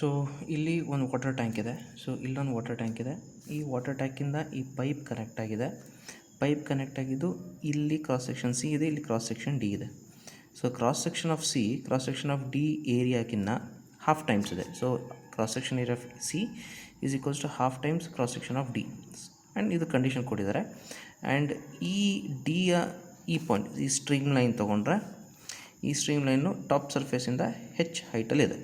So ಇಲ್ಲಿ ಒಂದು water tank ಇದೆ. ಸೊ ಇಲ್ಲೊಂದು ವಾಟರ್ ಟ್ಯಾಂಕ್ ಇದೆ. ಈ ವಾಟರ್ ಟ್ಯಾಂಕಿಂದ ಈ ಪೈಪ್ ಕನೆಕ್ಟ್ ಆಗಿದೆ. ಪೈಪ್ ಕನೆಕ್ಟ್ ಆಗಿದ್ದು ಇಲ್ಲಿ ಕ್ರಾಸ್ ಸೆಕ್ಷನ್ ಸಿ ಇದೆ, ಇಲ್ಲಿ ಕ್ರಾಸ್ ಸೆಕ್ಷನ್ ಡಿ ಇದೆ. So cross section of C cross section of D ಏರಿಯಾಗಿನ್ನ ಹಾಫ್ ಟೈಮ್ಸ್ ಇದೆ. So cross section area of C is equals to half times cross section of D. And ಇದು condition ಕೊಟ್ಟಿದ್ದಾರೆ. And ಈ ಡಿಯ ಈ point, ಈ stream line ತೊಗೊಂಡ್ರೆ ಈ ಸ್ಟ್ರೀಮ್ ಲೈನು ಟಾಪ್ ಸರ್ಫೇಸಿಂದ ಹೈಟಲ್ಲಿದೆ.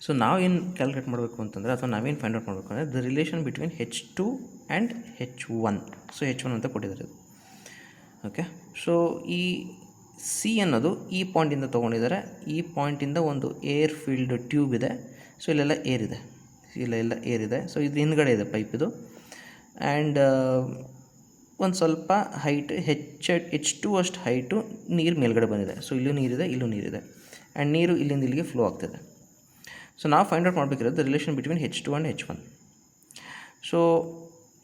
ಸೊ ನಾವೇನು ಕ್ಯಾಲ್ಕುಲೇಟ್ ಮಾಡಬೇಕು ಅಂತಂದರೆ, ಅಥವಾ ನಾವೇನು ಫೈಂಡ್ ಔಟ್ ಮಾಡಬೇಕು ಅಂದರೆ the relation between H2 and H1. So H1 ಅಂತ ಕೊಟ್ಟಿದ್ದಾರೆ ಇದು. ಓಕೆ, ಸೊ ಈ ಸಿ ಅನ್ನೋದು ಈ ಪಾಯಿಂಟಿಂದ ತೊಗೊಂಡಿದ್ದಾರೆ. ಈ ಪಾಯಿಂಟಿಂದ ಒಂದು ಏರ್ ಫೀಲ್ಡ್ ಟ್ಯೂಬ್ ಇದೆ. ಸೊ ಇಲ್ಲೆಲ್ಲ ಏರ್ ಇದೆ, ಇಲ್ಲೆಲ್ಲ ಏರ್ ಇದೆ. ಸೊ ಇದು ಹಿಂದ್ಗಡೆ ಇದೆ ಪೈಪ್ ಇದು. ಆ್ಯಂಡ್ ಒಂದು ಸ್ವಲ್ಪ ಹೈಟ್ H2 ಅಷ್ಟು ಹೈಟು ನೀರು ಮೇಲ್ಗಡೆ ಬಂದಿದೆ. ಸೊ ಇಲ್ಲೂ ನೀರಿದೆ, ಇಲ್ಲೂ ನೀರಿದೆ. ಆ್ಯಂಡ್ ನೀರು ಇಲ್ಲಿಂದ ಇಲ್ಲಿಗೆ ಫ್ಲೋ ಆಗ್ತಿದೆ. ಸೊ ನಾವು ಫೈಂಡ್ ಔಟ್ ಮಾಡಬೇಕಿರೋದು the relation between H2 and H1. So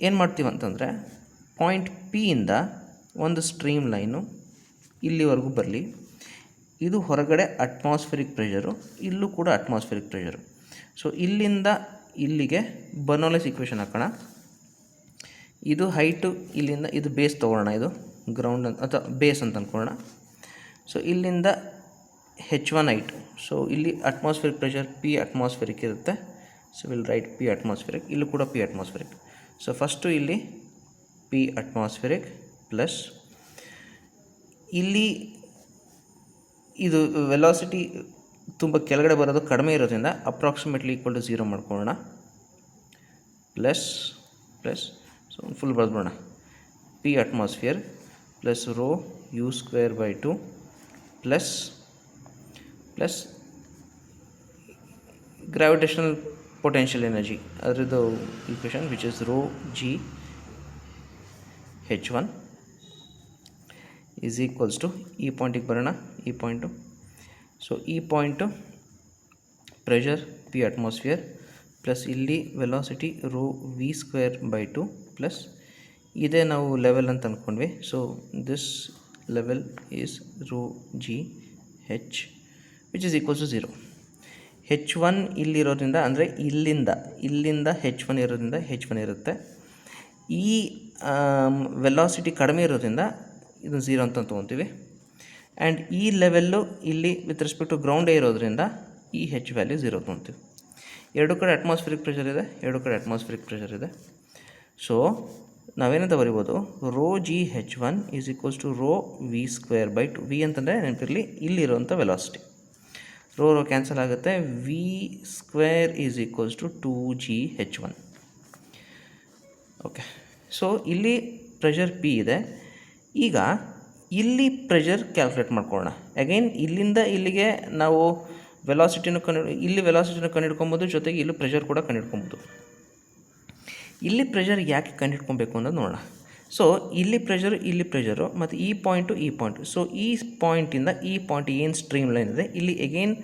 ಏನು ಮಾಡ್ತೀವಿ ಅಂತಂದರೆ, ಪಾಯಿಂಟ್ ಪಿ ಇಂದ ಒಂದು ಸ್ಟ್ರೀಮ್ ಲೈನು ಇಲ್ಲಿವರೆಗೂ ಬರಲಿ. ಇದು ಹೊರಗಡೆ ಅಟ್ಮಾಸ್ಫಿರಿಕ್ ಪ್ರೆಷರು, ಇಲ್ಲೂ ಕೂಡ ಅಟ್ಮಾಸ್ಫಿರಿಕ್ ಪ್ರೆಷರು. ಸೊ ಇಲ್ಲಿಂದ ಇಲ್ಲಿಗೆ ಬರ್ನೌಲ್ಲಿಸ್ ಈಕ್ವೇಷನ್ ಹಾಕೋಣ. ಇದು ಹೈಟು, ಇಲ್ಲಿಂದ ಇದು ಬೇಸ್ ತೊಗೊಳ್ಳೋಣ, ಇದು ಗ್ರೌಂಡ್ ಅಂತ ಅಥವಾ ಬೇಸ್ ಅಂತ ಅಂದ್ಕೊಳ್ಳೋಣ. ಸೊ ಇಲ್ಲಿಂದ H1 ಹೈಟು. ಸೊ ಇಲ್ಲಿ ಅಟ್ಮಾಸ್ಫಿರಿಕ್ ಪ್ರೆಷರ್ ಪಿ ಅಟ್ಮಾಸ್ಫಿರಿಕ್ ಇರುತ್ತೆ. So will write P atmospheric, ಇಲ್ಲೂ ಕೂಡ ಪಿ ಅಟ್ಮಾಸ್ಫಿರಿಕ್. ಸೊ ಫಸ್ಟು ಇಲ್ಲಿ ಪಿ ಅಟ್ಮಾಸ್ಫಿರಿಕ್ ಪ್ಲಸ್ ಇಲ್ಲಿ ಇದು ವೆಲಾಸಿಟಿ ತುಂಬ ಕೆಳಗಡೆ ಬರೋದು ಕಡಿಮೆ ಇರೋದ್ರಿಂದ ಅಪ್ರಾಕ್ಸಿಮೇಟ್ಲಿ ಈಕ್ವಲ್ ಟು 0 ಮಾಡ್ಕೊಳ್ಳೋಣ. ಪ್ಲಸ್ ಸೊ ಫುಲ್ ಬರೆದ್ಬಿಡೋಣ. P atmosphere plus rho u²/2 plus gravitational potential energy, ಅದರದ್ದು equation which is rho g H1 is equals to, ಈ ಪಾಯಿಂಟಿಗೆ ಬರೋಣ, ಈ ಪಾಯಿಂಟು. ಸೊ ಈ point pressure P atmosphere plus ಇಲ್ಲಿ velocity rho v²/2 plus ಇದೇ ನಾವು ಲೆವೆಲ್ ಅಂತ ಅಂದ್ಕೊಂಡ್ವಿ. So this level is rho g H which is equals to 0. H1 ಇಲ್ಲಿರೋದ್ರಿಂದ, ಅಂದರೆ ಇಲ್ಲಿಂದ H1 ಇರೋದ್ರಿಂದ H1 ಇರುತ್ತೆ. ಈ ವೆಲಾಸಿಟಿ ಕಡಿಮೆ ಇರೋದ್ರಿಂದ ಇದು 0 ಅಂತ ತೊಗೊತೀವಿ. ಆ್ಯಂಡ್ ಈ ಲೆವೆಲ್ಲು ಇಲ್ಲಿ ವಿತ್ ರೆಸ್ಪೆಕ್ಟ್ ಟು ಗ್ರೌಂಡೇ ಇರೋದ್ರಿಂದ ಈ H ವ್ಯಾಲ್ಯೂ 0 ತೊಗೊತೀವಿ. ಎರಡು ಕಡೆ ಅಟ್ಮಾಸ್ಫಿರಿಕ್ ಪ್ರೆಷರ್ ಇದೆ, ಸೊ ನಾವೇನಂತ ಬರಿಬೋದು, rho g H1 is equals to rho v²/2. V ಅಂತಂದರೆ ನೆನಪಿರಲಿ ಇಲ್ಲಿರೋಂಥ ವೆಲಾಸಿಟಿ. ರೋ ಕ್ಯಾನ್ಸಲ್ ಆಗುತ್ತೆ. v² is equals to 2g H1. Okay, so ಇಲ್ಲಿ ಪ್ರೆಷರ್ ಪಿ ಇದೆ. ಈಗ ಇಲ್ಲಿ ಪ್ರೆಷರ್ ಕ್ಯಾಲ್ಕುಲೇಟ್ ಮಾಡ್ಕೊಳ್ಳೋಣ. ಅಗೈನ್ ಇಲ್ಲಿಂದ ಇಲ್ಲಿಗೆ ನಾವು ವೆಲಾಸಿಟಿನೂ ವೆಲಾಸಿಟಿನ ಕಂಡುಹಿಡ್ಕೊಬೋದು, ಜೊತೆಗೆ ಇಲ್ಲೂ ಪ್ರೆಷರ್ ಕೂಡ ಕಂಡುಹಿಡ್ಕೊಬೋದು. ಇಲ್ಲಿ ಪ್ರೆಷರ್ ಯಾಕೆ ಕಂಡುಹಿಡ್ಕೊಬೇಕು ಅನ್ನೋದು ನೋಡೋಣ. ಸೊ ಇಲ್ಲಿ ಪ್ರೆಷರು ಮತ್ತು ಈ ಪಾಯಿಂಟು. ಸೊ ಈ ಪಾಯಿಂಟಿಂದ ಈ ಪಾಯಿಂಟ್ ಏನು ಸ್ಟ್ರೀಮ್ ಲೈನ್ ಇದೆ, ಇಲ್ಲಿ ಎಗೈನ್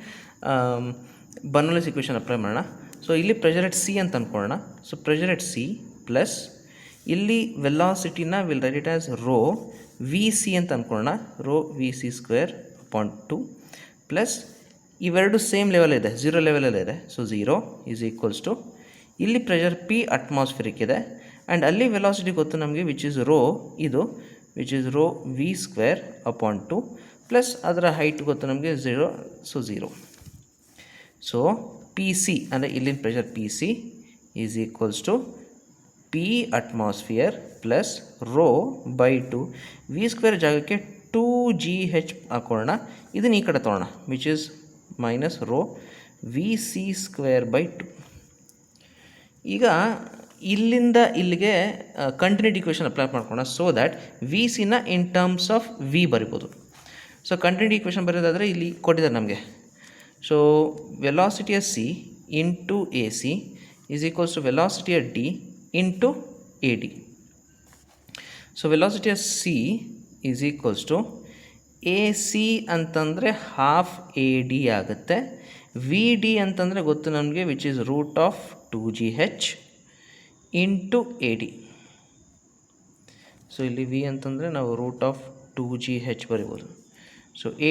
ಬರ್ನೌಲ್ಲಿಸ್ ಈಕ್ವೇಷನ್ ಅಪ್ಲೈ ಮಾಡೋಣ. ಸೊ ಇಲ್ಲಿ ಪ್ರೆಷರ್ ಎಟ್ ಸಿ ಅಂತ ಅಂದ್ಕೊಳ್ಳೋಣ. So pressure at C plus ಇಲ್ಲಿ ವೆಲಾಸಿಟಿನ will write it as rho V C ಅಂತ ಅಂದ್ಕೊಳ್ಳೋಣ, ರೋ v²/2 ಪ್ಲಸ್ ಇವೆರಡು ಸೇಮ್ ಲೆವೆಲ್ ಇದೆ, 0 ಲೆವೆಲಲ್ಲೇ ಇದೆ. ಸೊ 0 ಈಸ್ ಈಕ್ವಲ್ಸ್ ಟು ಇಲ್ಲಿ ಪ್ರೆಷರ್ ಪಿ ಅಟ್ಮಾಸ್ಫಿರಿಕ್ ಇದೆ. ಆ್ಯಂಡ್ ಅಲ್ಲಿ ವೆಲಾಸಿಟಿ ಗೊತ್ತು ನಮಗೆ, which is rho v²/2 plus ಅದರ ಹೈಟ್ ಗೊತ್ತು ನಮಗೆ 0. ಸೊ 0. ಸೊ ಪಿ ಸಿ ಅಂದರೆ ಇಲ್ಲಿನ pressure P C is equals to P atmosphere plus rho. v² ಜಾಗಕ್ಕೆ 2gh ಹಾಕೊಳ್ಳೋಣ. ಇದನ್ನು ಈ ಕಡೆ ತೊಗೊಳ್ಳೋಣ, which is minus rho vc²/2. ಈಗ ಇಲ್ಲಿಂದ ಇಲ್ಲಿಗೆ ಕಂಟಿನ್ಯೂಟಿ ಈಕ್ವೇಷನ್ ಅಪ್ಲೈ ಮಾಡ್ಕೊಳ್ಳೋಣ. ಸೊ ದ್ಯಾಟ್ ವಿ ಸಿನ ಇನ್ ಟರ್ಮ್ಸ್ ಆಫ್ ವಿ ಬರಿಬೋದು. ಸೊ ಕಂಟಿನ್ಯೂಟಿ ಈಕ್ವೇಷನ್ ಬರೋದಾದರೆ ಇಲ್ಲಿ ಕೊಟ್ಟಿದ್ದಾರೆ ನಮಗೆ. So velocity of C into A C is equals to velocity of D into A D. So velocity of C is equals to A C ಅಂತಂದರೆ half A D ಆಗುತ್ತೆ. V D ಅಂತಂದರೆ ಗೊತ್ತು ನಮಗೆ, which is √2gh into A D. So ಇಲ್ಲಿ V ಅಂತಂದರೆ ನಾವು √2gh ಬರಿಬೋದು. So A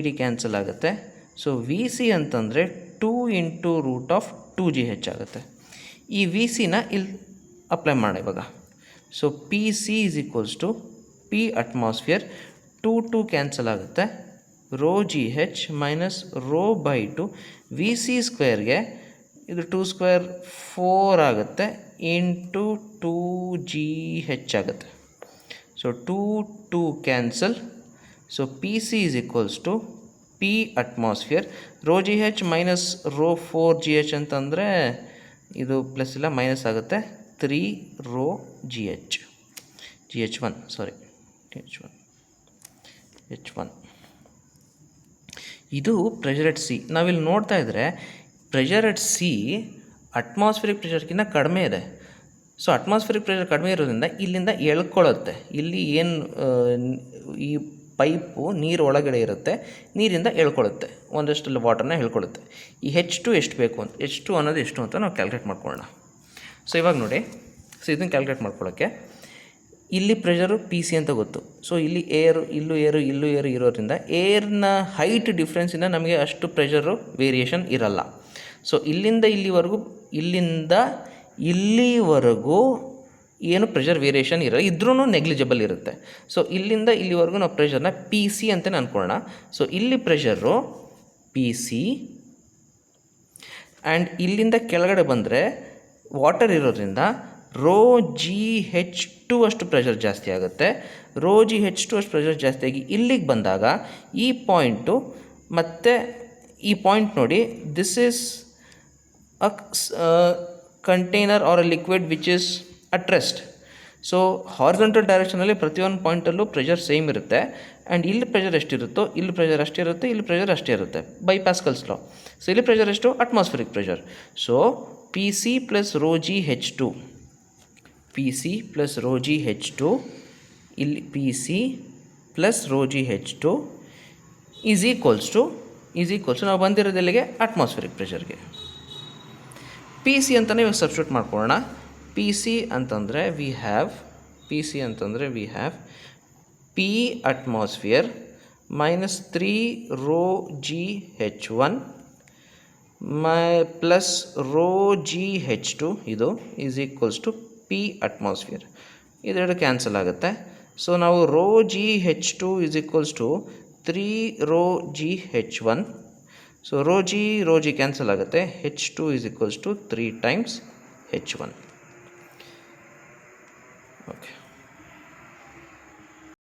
D cancel ಆಗುತ್ತೆ. ಸೊ ವಿ ಸಿ ಅಂತಂದರೆ 2 × ಆಗುತ್ತೆ. ಈ ವಿ ಸಿನ ಇಲ್ಲಿ ಅಪ್ಲೈ ಮಾಡೋಣ ಇವಾಗ. So P C is equals to P atmosphere, 2 cancel ಆಗುತ್ತೆ, rho G H minus rho by 2 V C ಸ್ಕ್ವೇರ್ಗೆ ಇದು 2 ಸ್ಕ್ವೇರ್ 4 ಆಗುತ್ತೆ ಇಂಟು 2 GH ಆಗುತ್ತೆ. So 2 cancel. So P C is equals to P atmosphere, rho G H minus rho 4 GH ಅಂತಂದರೆ ಇದು plus ಇಲ್ಲ minus ಆಗುತ್ತೆ, 3 rho GH1 ಸಾರಿ H1. ಇದು pressure at C. ನಾವಿಲ್ಲಿ ನೋಡ್ತಾ ಇದ್ದರೆ ಪ್ರೆಷರ್ ಎಟ್ ಸಿ ಅಟ್ಮಾಸ್ಫಿರಿಕ್ ಪ್ರೆಷರ್ಗಿಂತ ಕಡಿಮೆ ಇದೆ. ಸೊ ಅಟ್ಮಾಸ್ಫಿರಿಕ್ ಪ್ರೆಷರ್ ಕಡಿಮೆ ಇರೋದ್ರಿಂದ ಇಲ್ಲಿಂದ ಎಳ್ಕೊಳ್ಳುತ್ತೆ. ಇಲ್ಲಿ ಏನು ಈ ಪೈಪು ನೀರು ಒಳಗಡೆ ಇರುತ್ತೆ, ನೀರಿಂದ ಎಳ್ಕೊಳ್ಳುತ್ತೆ, ಒಂದಷ್ಟು ವಾಟರ್ನ ಎಳ್ಕೊಳ್ಳುತ್ತೆ. ಈ H2 ಎಷ್ಟು ಬೇಕು ಅಂತ, H2 ಅನ್ನೋದು ಎಷ್ಟು ಅಂತ ನಾವು ಕ್ಯಾಲ್ಕುಲೇಟ್ ಮಾಡ್ಕೊಳ್ಳೋಣ. ಸೊ ಇವಾಗ ನೋಡಿ, ಸೊ ಇದನ್ನು ಕ್ಯಾಲ್ಕುಲೇಟ್ ಮಾಡ್ಕೊಳ್ಳೋಕ್ಕೆ ಇಲ್ಲಿ ಪ್ರೆಷರು ಪಿ ಸಿ ಅಂತ ಗೊತ್ತು. ಸೊ ಇಲ್ಲಿ ಇಲ್ಲೂ ಏರು ಇರೋದ್ರಿಂದ ಏರ್ನ ಹೈಟ್ ಡಿಫ್ರೆನ್ಸಿಂದ ನಮಗೆ ಅಷ್ಟು ಪ್ರೆಷರು ವೇರಿಯೇಷನ್ ಇರಲ್ಲ. ಸೊ ಇಲ್ಲಿಂದ ಇಲ್ಲಿವರೆಗೂ ಏನು ಪ್ರೆಷರ್ ವೇರಿಯೇಷನ್ ಇರಲ್ಲ, ಇದ್ರೂ ನೆಗ್ಲಿಜಿಬಲ್ ಇರುತ್ತೆ. ಸೊ ಇಲ್ಲಿಂದ ಇಲ್ಲಿವರೆಗೂ ನಾವು ಪ್ರೆಷರ್ನ ಪಿ ಸಿ ಅಂತಲೇ ಅಂದ್ಕೊಳ್ಳೋಣ. ಸೊ ಇಲ್ಲಿ ಪ್ರೆಷರು ಪಿ ಸಿ ಆ್ಯಂಡ್ ಇಲ್ಲಿಂದ ಕೆಳಗಡೆ ಬಂದರೆ ವಾಟರ್ ಇರೋದ್ರಿಂದ ರೋ ಜಿ H2 ಅಷ್ಟು ಪ್ರೆಷರ್ ಜಾಸ್ತಿ ಆಗುತ್ತೆ. ರೋ ಜಿ H2 ಅಷ್ಟು ಪ್ರೆಷರ್ ಜಾಸ್ತಿ ಆಗಿ ಇಲ್ಲಿಗೆ ಬಂದಾಗ ಈ ಪಾಯಿಂಟು ಮತ್ತು ಈ ಪಾಯಿಂಟ್ ನೋಡಿ, this is a container or a liquid which is at rest. So horizontal ಡೈರೆಕ್ಷನಲ್ಲಿ ಪ್ರತಿಯೊಂದು ಪಾಯಿಂಟಲ್ಲೂ ಪ್ರೆಷರ್ ಸೇಮ್ ಇರುತ್ತೆ. ಆ್ಯಂಡ್ ಇಲ್ಲಿ ಪ್ರೆಷರ್ ಎಷ್ಟಿರುತ್ತೋ ಇಲ್ಲಿ ಪ್ರೆಷರ್ ಅಷ್ಟೇ ಇರುತ್ತೆ, ಇಲ್ಲಿ ಪ್ರೆಷರ್ ಅಷ್ಟೇ ಇರುತ್ತೆ ಬೈ ಪ್ಯಾಸ್ಕಲ್ಸ್ ಲಾ. ಸೊ ಇಲ್ಲಿ ಪ್ರೆಷರ್ ಎಷ್ಟು? Atmospheric pressure. So P C plus rho G H2, P C plus rho G H2, ಇಲ್ಲಿ P C plus rho G H2 is equals to ನಾವು ಬಂದಿರೋದು ಎಲ್ಲಿಗೆ? ಅಟ್ಮಾಸ್ಫಿರಿಕ್ ಪ್ರೆಷರ್ಗೆ. ಪಿ ಸಿ ಅಂತಲೇ ಇವಾಗ substitute ಮಾಡ್ಕೊಳ್ಳೋಣ. P C ಅಂತಂದರೆ we have P atmosphere minus 3 rho G H1 plus rho G H2 ಇದು is equals to P atmosphere. ಇದೆರಡು cancel ಆಗುತ್ತೆ. ಸೊ ನಾವು rho G H2 is equals to 3 rho G H1. So rho G cancel ಆಗುತ್ತೆ, H2 is equals to 3 times H1. Okay.